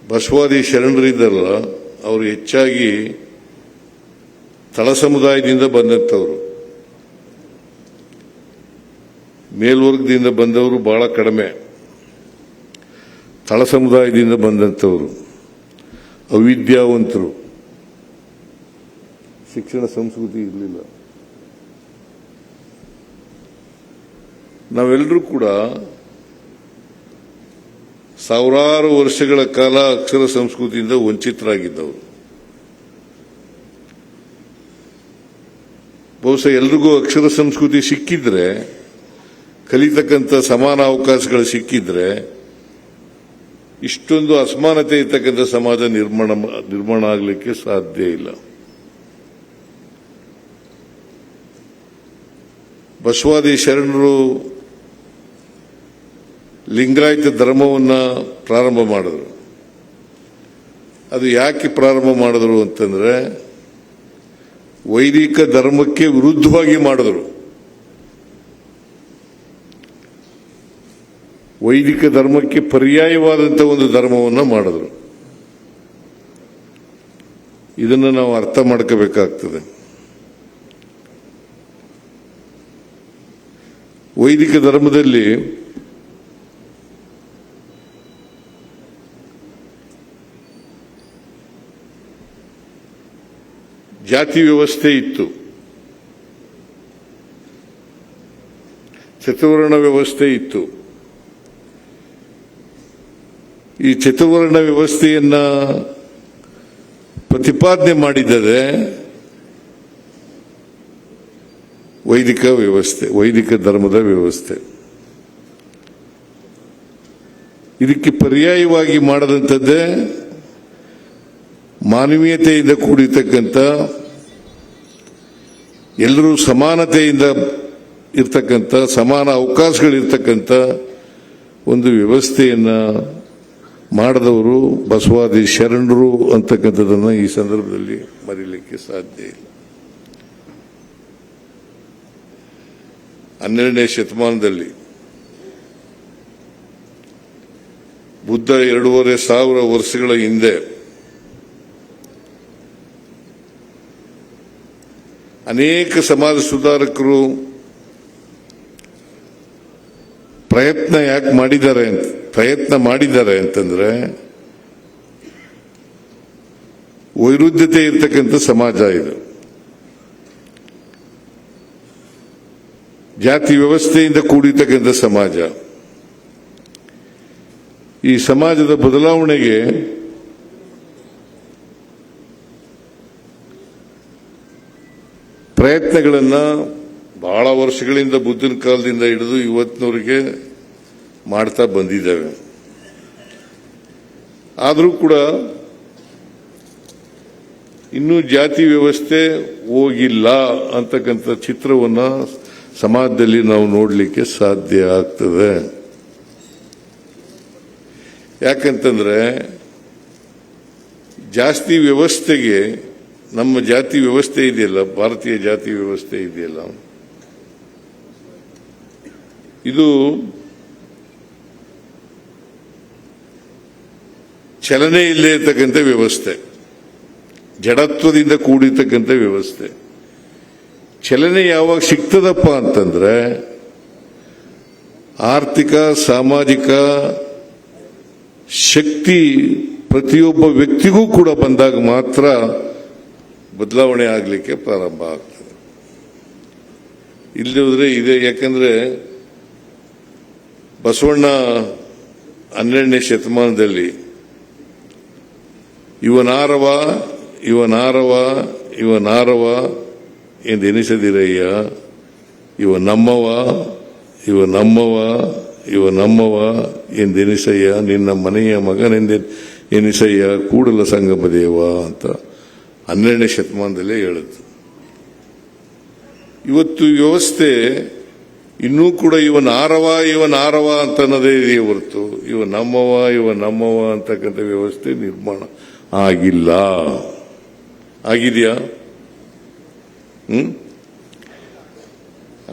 ಬಸವಾದಿ ಶರಣರಿದ್ದಾರಲ್ಲ, ಅವರು ಹೆಚ್ಚಾಗಿ ತಳ ಸಮುದಾಯದಿಂದ ಬಂದಂಥವ್ರು. ಮೇಲ್ವರ್ಗದಿಂದ ಬಂದವರು ಬಹಳ ಕಡಿಮೆ. ತಳ ಸಮುದಾಯದಿಂದ ಬಂದಂಥವರು ಅವಿದ್ಯಾವಂತರು, ಶಿಕ್ಷಣ ಸಂಸ್ಕೃತಿ ಇರಲಿಲ್ಲ. ನಾವೆಲ್ಲರೂ ಕೂಡ ಸಾವಿರಾರು ವರ್ಷಗಳ ಕಾಲ ಅಕ್ಷರ ಸಂಸ್ಕೃತಿಯಿಂದ ವಂಚಿತರಾಗಿದ್ದವರು. ಬಹುಶಃ ಎಲ್ರಿಗೂ ಅಕ್ಷರ ಸಂಸ್ಕೃತಿ ಸಿಕ್ಕಿದ್ರೆ, ಕಲಿತಕ್ಕಂಥ ಸಮಾನ ಅವಕಾಶಗಳು ಸಿಕ್ಕಿದ್ರೆ, ಇಷ್ಟೊಂದು ಅಸಮಾನತೆ ಇರ್ತಕ್ಕಂಥ ಸಮಾಜ ನಿರ್ಮಾಣ ಆಗಲಿಕ್ಕೆ ಸಾಧ್ಯ ಇಲ್ಲ. ಬಸವಾದಿ ಶರಣರು ಲಿಂಗಾಯತ ಧರ್ಮವನ್ನು ಪ್ರಾರಂಭ ಮಾಡಿದ್ರು. ಅದು ಯಾಕೆ ಪ್ರಾರಂಭ ಮಾಡಿದ್ರು ಅಂತಂದ್ರೆ, ವೈದಿಕ ಧರ್ಮಕ್ಕೆ ವಿರುದ್ಧವಾಗಿ ಮಾಡಿದ್ರು. ವೈದಿಕ ಧರ್ಮಕ್ಕೆ ಪರ್ಯಾಯವಾದಂಥ ಒಂದು ಧರ್ಮವನ್ನು ಮಾಡಿದ್ರು. ಇದನ್ನು ನಾವು ಅರ್ಥ ಮಾಡ್ಕೋಬೇಕಾಗ್ತದೆ. ವೈದಿಕ ಧರ್ಮದಲ್ಲಿ ಜಾತಿ ವ್ಯವಸ್ಥೆ ಇತ್ತು, ಚತುರ್ವರ್ಣ ವ್ಯವಸ್ಥೆ ಇತ್ತು. ಈ ಚತುರ್ವರ್ಣ ವ್ಯವಸ್ಥೆಯನ್ನ ಪ್ರತಿಪಾದನೆ ಮಾಡಿದರೆ ವೈದಿಕ ವ್ಯವಸ್ಥೆ, ವೈದಿಕ ಧರ್ಮದ ವ್ಯವಸ್ಥೆ. ಇದಕ್ಕೆ ಪರ್ಯಾಯವಾಗಿ ಮಾಡದಂಥದ್ದೇ ಮಾನವೀಯತೆಯಿಂದ ಕೂಡಿರ್ತಕ್ಕಂಥ, ಎಲ್ಲರೂ ಸಮಾನತೆಯಿಂದ ಇರ್ತಕ್ಕಂಥ, ಸಮಾನ ಅವಕಾಶಗಳಿರ್ತಕ್ಕಂಥ ಒಂದು ವ್ಯವಸ್ಥೆಯನ್ನ ಮಾಡಿದವರು ಬಸವಾದಿ ಶರಣರು ಅಂತಕ್ಕಂಥದ್ದನ್ನು ಈ ಸಂದರ್ಭದಲ್ಲಿ ಮರೀಲಿಕ್ಕೆ ಸಾಧ್ಯ ಇಲ್ಲ. 12ನೇ ಶತಮಾನದಲ್ಲಿ ಬುದ್ಧ 2500 ವರ್ಷಗಳ ಹಿಂದೆ ಅನೇಕ ಸಮಾಜ ಸುಧಾರಕರು ಪ್ರಯತ್ನ ಮಾಡಿದ್ದಾರೆ ಅಂತಂದ್ರೆ, ವೈರುಧ್ಯತೆ ಇರತಕ್ಕಂಥ ಸಮಾಜ ಇದು. ಜಾತಿ ವ್ಯವಸ್ಥೆಯಿಂದ ಕೂಡಿರ್ತಕ್ಕಂಥ ಸಮಾಜ. ಈ ಸಮಾಜದ ಬದಲಾವಣೆಗೆ ಪ್ರಯತ್ನಗಳನ್ನು ಬಹಳ ವರ್ಷಗಳಿಂದ, ಬುದ್ಧನ ಕಾಲದಿಂದ ಹಿಡಿದು ಇವತ್ತಿನವರೆಗೆ ಮಾಡ್ತಾ ಬಂದಿದ್ದೇವೆ. ಆದರೂ ಕೂಡ ಇನ್ನೂ ಜಾತಿ ವ್ಯವಸ್ಥೆ ಹೋಗಿಲ್ಲ ಅಂತಕ್ಕಂಥ ಚಿತ್ರವನ್ನ ಸಮಾಜದಲ್ಲಿ ನಾವು ನೋಡಲಿಕ್ಕೆ ಸಾಧ್ಯ ಆಗ್ತದೆ. ಯಾಕಂತಂದ್ರೆ ಜಾಸ್ತಿ ವ್ಯವಸ್ಥೆಗೆ, ನಮ್ಮ ಜಾತಿ ವ್ಯವಸ್ಥೆ ಇದೆಯಲ್ಲ, ಭಾರತೀಯ ಜಾತಿ ವ್ಯವಸ್ಥೆ ಇದೆಯಲ್ಲ, ಇದು ಚಲನೆ ಇಲ್ಲೇ ಇರ್ತಕ್ಕಂಥ ವ್ಯವಸ್ಥೆ, ಜಡತ್ವದಿಂದ ಕೂಡಿರ್ತಕ್ಕಂಥ ವ್ಯವಸ್ಥೆ. ಚಲನೆ ಯಾವಾಗ ಸಿಗ್ತದಪ್ಪ ಅಂತಂದ್ರೆ, ಆರ್ಥಿಕ ಸಾಮಾಜಿಕ ಶಕ್ತಿ ಪ್ರತಿಯೊಬ್ಬ ವ್ಯಕ್ತಿಗೂ ಕೂಡ ಬಂದಾಗ ಮಾತ್ರ ಬದಲಾವಣೆ ಆಗಲಿಕ್ಕೆ ಪ್ರಾರಂಭ ಆಗ್ತದೆ. ಇಲ್ಲದಿದ್ರೆ ಇದೆ. ಯಾಕಂದ್ರೆ ಬಸವಣ್ಣ 12ನೇ ಶತಮಾನದಲ್ಲಿ ಇವನಾರವ ಎಂದೆನಿಸದಿರಯ್ಯ, ಇವ ನಮ್ಮವ ಎಂದೆನಿಸಯ್ಯ, ನಿನ್ನ ಮನೆಯ ಮಗನೆಂದೆನಿಸಯ್ಯ ಕೂಡಲ ಸಂಗಮ ದೇವ ಅಂತ 12ನೇ ಶತಮಾನದಲ್ಲೇ ಹೇಳಿದ್ರು. ಇವತ್ತು ವ್ಯವಸ್ಥೆ ಇನ್ನೂ ಕೂಡ ಇವನಾರವ ಅಂತ ಅನ್ನೋದೇ ಇದೆಯೇ ಹೊರತು ಇವ ನಮ್ಮವ ಅಂತಕ್ಕಂಥ ವ್ಯವಸ್ಥೆ ನಿರ್ಮಾಣ ಆಗಿಲ್ಲ. ಆಗಿದೆಯಾ?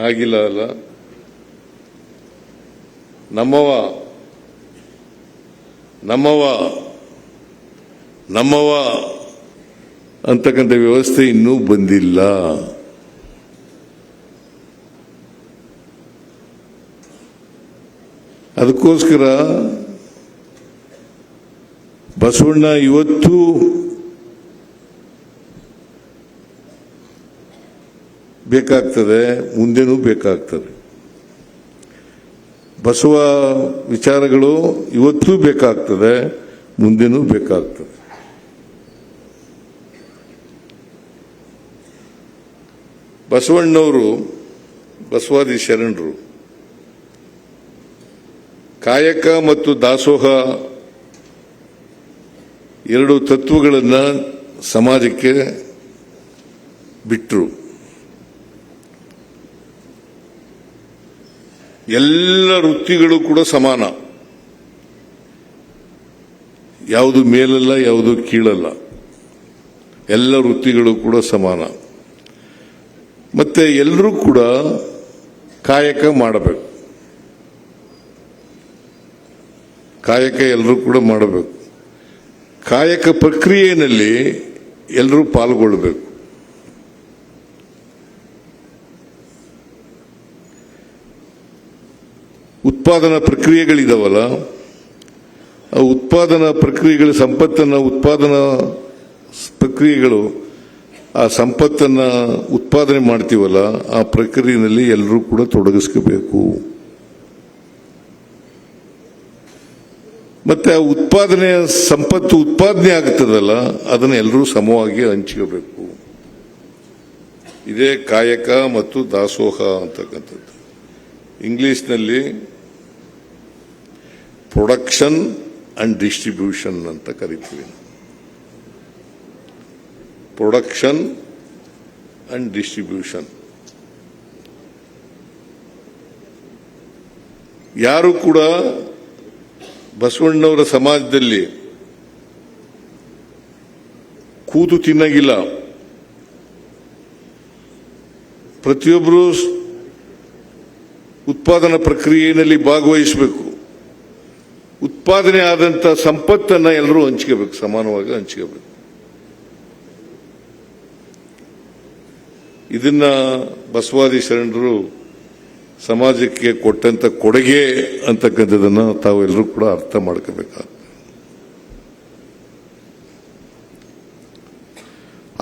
ಆಗಿಲ್ಲ ಅಲ್ಲ. ನಮ್ಮವ ನಮ್ಮವ ಅಂತಕ್ಕಂಥ ವ್ಯವಸ್ಥೆ ಇನ್ನೂ ಬಂದಿಲ್ಲ. ಅದಕ್ಕೋಸ್ಕರ ಬಸವಣ್ಣ ಇವತ್ತು ಬೇಕಾಗ್ತದೆ, ಮುಂದೆನೂ ಬೇಕಾಗ್ತದೆ. ಬಸವ ವಿಚಾರಗಳು ಇವತ್ತೂ ಬೇಕಾಗ್ತದೆ, ಮುಂದೆನೂ ಬೇಕಾಗ್ತದೆ. ಬಸವಣ್ಣವರು ಬಸವಾದಿ ಶರಣರು ಕಾಯಕ ಮತ್ತು ದಾಸೋಹ ಎರಡು ತತ್ವಗಳನ್ನು ಸಮಾಜಕ್ಕೆ ಬಿಟ್ಟರು. ಎಲ್ಲ ವೃತ್ತಿಗಳು ಕೂಡ ಸಮಾನ, ಯಾವುದು ಮೇಲಲ್ಲ, ಯಾವುದು ಕೀಳಲ್ಲ, ಎಲ್ಲ ವೃತ್ತಿಗಳು ಕೂಡ ಸಮಾನ. ಮತ್ತೆ ಎಲ್ಲರೂ ಕೂಡ ಕಾಯಕ ಮಾಡಬೇಕು, ಕಾಯಕ ಎಲ್ಲರೂ ಕೂಡ ಮಾಡಬೇಕು. ಕಾಯಕ ಪ್ರಕ್ರಿಯೆಯಲ್ಲಿ ಎಲ್ಲರೂ ಪಾಲ್ಗೊಳ್ಳಬೇಕು. ಉತ್ಪಾದನಾ ಪ್ರಕ್ರಿಯೆಗಳಿದಾವಲ್ಲ, ಆ ಉತ್ಪಾದನಾ ಪ್ರಕ್ರಿಯೆಗಳ ಸಂಪತ್ತನ್ನು ಉತ್ಪಾದನಾ ಪ್ರಕ್ರಿಯೆಗಳು ಆ ಸಂಪತ್ತನ್ನು ಉತ್ಪಾದನೆ ಮಾಡ್ತೀವಲ್ಲ, ಆ ಪ್ರಕ್ರಿಯೆಯಲ್ಲಿ ಎಲ್ಲರೂ ಕೂಡ ತೊಡಗಿಸ್ಕೋಬೇಕು. ಮತ್ತೆ ಆ ಉತ್ಪಾದನೆಯ ಸಂಪತ್ತು ಉತ್ಪಾದನೆ ಆಗ್ತದಲ್ಲ, ಅದನ್ನು ಎಲ್ಲರೂ ಸಮವಾಗಿ ಹಂಚ್ಕೋಬೇಕು. ಇದೇ ಕಾಯಕ ಮತ್ತು ದಾಸೋಹ ಅಂತಕ್ಕಂಥದ್ದು. ಇಂಗ್ಲಿಷ್ನಲ್ಲಿ ಪ್ರೊಡಕ್ಷನ್ ಅಂಡ್ ಡಿಸ್ಟ್ರಿಬ್ಯೂಷನ್ ಅಂತ ಕರಿತೀವಿ. Production and distribution. ಯಾರು ಕೂಡ ಬಸವಣ್ಣವರ ಸಮಾಜದಲ್ಲಿ ಕೂತು ತಿನ್ನಗಿಲ್ಲ. ಪ್ರತಿಯೊಬ್ಬರು ಉತ್ಪಾದನಾ ಪ್ರಕ್ರಿಯೆಯಲ್ಲಿ ಭಾಗವಹಿಸಬೇಕು. ಉತ್ಪಾದನೆ ಆದಂತ ಸಂಪತ್ತನ್ನು ಎಲ್ಲರೂ ಹಂಚ್ಕೋಬೇಕು, ಸಮಾನವಾಗಿ ಹಂಚ್ಕೋಬೇಕು. ಇದನ್ನ ಬಸವಾದಿ ಶರಣರು ಸಮಾಜಕ್ಕೆ ಕೊಟ್ಟಂತ ಕೊಡುಗೆ ಅಂತಕ್ಕಂಥದನ್ನ ತಾವೆಲ್ಲರೂ ಕೂಡ ಅರ್ಥ ಮಾಡ್ಕೋಬೇಕಾಗ್ತದೆ.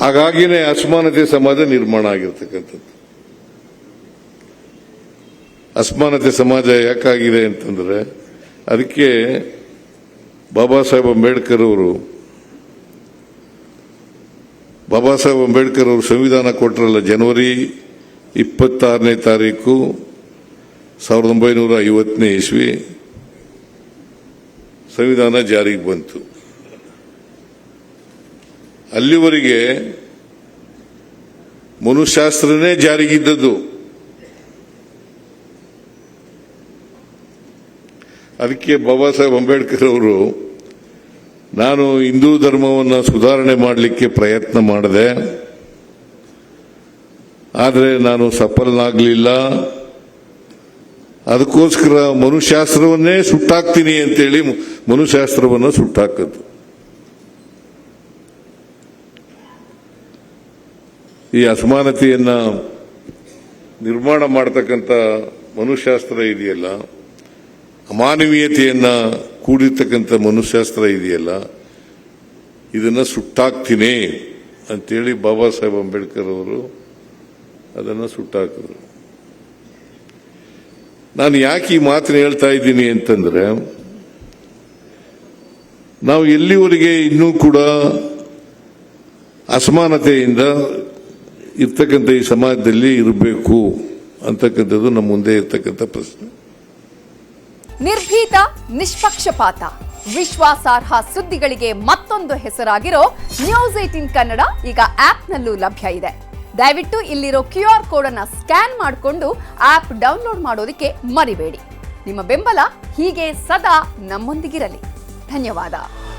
ಹಾಗಾಗಿನೇ ಅಸಮಾನತೆ ಸಮಾಜ ನಿರ್ಮಾಣ ಆಗಿರ್ತಕ್ಕಂಥದ್ದು. ಅಸಮಾನತೆ ಸಮಾಜ ಯಾಕಾಗಿದೆ ಅಂತಂದ್ರೆ, ಅದಕ್ಕೆ ಬಾಬಾ ಸಾಹೇಬ್ ಅಂಬೇಡ್ಕರ್ ಅವರು ಸಂವಿಧಾನ ಕೊಟ್ಟರಲ್ಲ, ಜನವರಿ 26ನೇ ತಾರೀಕು 1950ನೇ ಇಸ್ವಿ ಸಂವಿಧಾನ ಜಾರಿಗೆ ಬಂತು. ಅಲ್ಲಿವರೆಗೆ ಮನುಶಾಸ್ತ್ರನೇ ಜಾರಿಗಿದ್ದದ್ದು. ಅದಕ್ಕೆ ಬಾಬಾ ಸಾಹೇಬ್ ಅಂಬೇಡ್ಕರ್ ಅವರು, ನಾನು ಹಿಂದೂ ಧರ್ಮವನ್ನು ಸುಧಾರಣೆ ಮಾಡಲಿಕ್ಕೆ ಪ್ರಯತ್ನ ಮಾಡಿದೆ, ಆದರೆ ನಾನು ಸಫಲನಾಗಲಿಲ್ಲ. ಅದಕ್ಕೋಸ್ಕರ ಮನುಶಾಸ್ತ್ರವನ್ನೇ ಸುಟ್ಟಾಕ್ತೀನಿ ಅಂತೇಳಿ ಮನುಶಾಸ್ತ್ರವನ್ನು ಸುಟ್ಟಾಕದ್ದು. ಈ ಅಸಮಾನತೆಯನ್ನ ನಿರ್ಮಾಣ ಮಾಡತಕ್ಕಂಥ ಮನುಶಾಸ್ತ್ರ ಇದೆಯಲ್ಲ, ಅಮಾನವೀಯತೆಯನ್ನ ಕೂಡಿರ್ತಕ್ಕಂಥ ಮನುಶಾಸ್ತ್ರ ಇದೆಯಲ್ಲ, ಇದನ್ನ ಸುಟ್ಟಾಕ್ತೀನಿ ಅಂತೇಳಿ ಬಾಬಾ ಸಾಹೇಬ್ ಅಂಬೇಡ್ಕರ್ ಅವರು ಅದನ್ನು ಸುಟ್ಟಾಕಿದ್ರು. ನಾನು ಯಾಕೆ ಈ ಮಾತನ್ನು ಹೇಳ್ತಾ ಇದ್ದೀನಿ ಅಂತಂದ್ರೆ, ನಾವು ಎಲ್ಲಿವರೆಗೆ ಇನ್ನೂ ಕೂಡ ಅಸಮಾನತೆಯಿಂದ ಇರ್ತಕ್ಕಂಥ ಈ ಸಮಾಜದಲ್ಲಿ ಇರಬೇಕು ಅಂತಕ್ಕಂಥದ್ದು ನಮ್ಮ ಮುಂದೆ ಇರ್ತಕ್ಕಂಥ ಪ್ರಶ್ನೆ. ನಿರ್ಭೀತ, ನಿಷ್ಪಕ್ಷಪಾತ, ವಿಶ್ವಾಸಾರ್ಹ ಸುದ್ದಿಗಳಿಗೆ ಮತ್ತೊಂದು ಹೆಸರಾಗಿರೋ ನ್ಯೂಸ್ 18 ಕನ್ನಡ ಈಗ ಆಪ್ನಲ್ಲೂ ಲಭ್ಯ ಇದೆ. ದಯವಿಟ್ಟು ಇಲ್ಲಿರೋ QR ಕೋಡ್ ಅನ್ನು ಸ್ಕ್ಯಾನ್ ಮಾಡಿಕೊಂಡು ಆಪ್ ಡೌನ್ಲೋಡ್ ಮಾಡೋದಕ್ಕೆ ಮರಿಬೇಡಿ. ನಿಮ್ಮ ಬೆಂಬಲ ಹೀಗೆ ಸದಾ ನಮ್ಮೊಂದಿಗಿರಲಿ. ಧನ್ಯವಾದ.